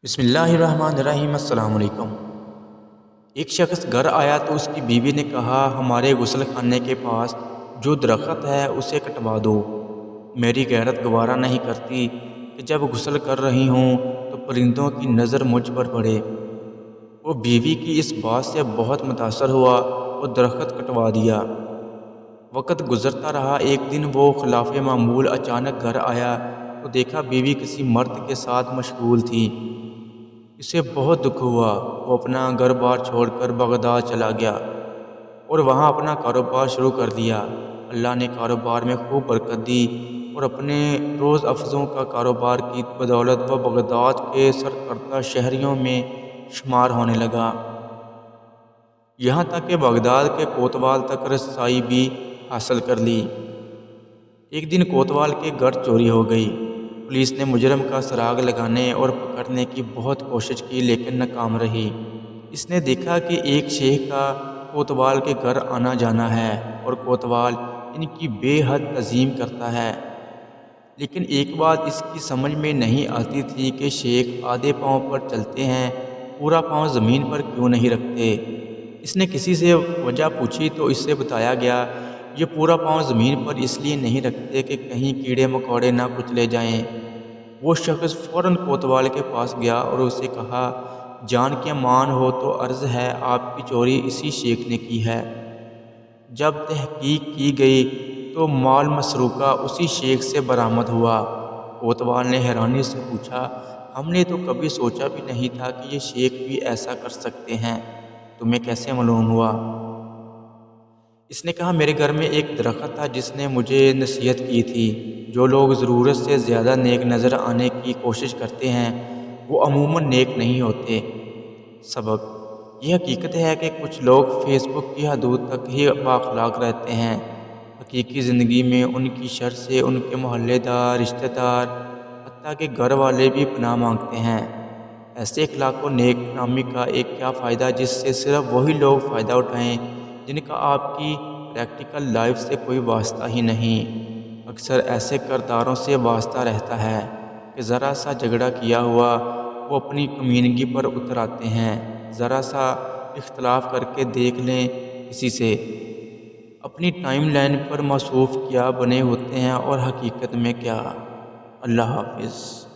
بسم اللہ الرحمن الرحیم۔ السلام علیکم۔ ایک شخص گھر آیا تو اس کی بیوی نے کہا، ہمارے غسل خانے کے پاس جو درخت ہے اسے کٹوا دو۔ میری غیرت گوارا نہیں کرتی کہ جب غسل کر رہی ہوں تو پرندوں کی نظر مجھ پر پڑے۔ وہ بیوی کی اس بات سے بہت متاثر ہوا اور درخت کٹوا دیا۔ وقت گزرتا رہا۔ ایک دن وہ خلاف معمول اچانک گھر آیا تو دیکھا بیوی کسی مرد کے ساتھ مشغول تھی۔ اسے بہت دکھ ہوا۔ وہ اپنا گھر بار چھوڑ کر بغداد چلا گیا اور وہاں اپنا کاروبار شروع کر دیا۔ اللہ نے کاروبار میں خوب برکت دی اور اپنے روز افزوں کا کاروبار کی بدولت وہ بغداد کے سرکردہ شہریوں میں شمار ہونے لگا، یہاں تک کہ بغداد کے کوتوال تک رسائی بھی حاصل کر لی۔ ایک دن کوتوال کے گھر چوری ہو گئی۔ پولیس نے مجرم کا سراغ لگانے اور پکڑنے کی بہت کوشش کی لیکن ناکام رہی۔ اس نے دیکھا کہ ایک شیخ کا کوتوال کے گھر آنا جانا ہے اور کوتوال ان کی بے حد تعظیم کرتا ہے، لیکن ایک بات اس کی سمجھ میں نہیں آتی تھی کہ شیخ آدھے پاؤں پر چلتے ہیں، پورا پاؤں زمین پر کیوں نہیں رکھتے۔ اس نے کسی سے وجہ پوچھی تو اس سے بتایا گیا، یہ پورا پاؤں زمین پر اس لیے نہیں رکھتے کہ کہیں کیڑے مکوڑے نہ کچلے جائیں۔ وہ شخص فوراً کوتوال کے پاس گیا اور اسے کہا، جان کے مان ہو تو عرض ہے آپ کی چوری اسی شیخ نے کی ہے۔ جب تحقیق کی گئی تو مال مسروقہ اسی شیخ سے برآمد ہوا۔ کوتوال نے حیرانی سے پوچھا، ہم نے تو کبھی سوچا بھی نہیں تھا کہ یہ شیخ بھی ایسا کر سکتے ہیں، تمہیں کیسے معلوم ہوا؟ اس نے کہا، میرے گھر میں ایک درخت تھا جس نے مجھے نصیحت کی تھی، جو لوگ ضرورت سے زیادہ نیک نظر آنے کی کوشش کرتے ہیں وہ عموماً نیک نہیں ہوتے۔ سبق: یہ حقیقت ہے کہ کچھ لوگ فیس بک کی حدود تک ہی بااخلاق رہتے ہیں، حقیقی زندگی میں ان کی شر سے ان کے محلے دار، رشتہ دار، حتیٰ کہ گھر والے بھی پناہ مانگتے ہیں۔ ایسے اخلاق و نیک نامی کا ایک کیا فائدہ جس سے صرف وہی لوگ فائدہ اٹھائیں جن کا آپ کی پریکٹیکل لائف سے کوئی واسطہ ہی نہیں۔ اکثر ایسے کرداروں سے واسطہ رہتا ہے کہ ذرا سا جھگڑا کیا ہوا وہ اپنی کمینگی پر اتر آتے ہیں۔ ذرا سا اختلاف کر کے دیکھ لیں کسی سے، اپنی ٹائم لائن پر موصوف کیا بنے ہوتے ہیں اور حقیقت میں کیا۔ اللہ حافظ۔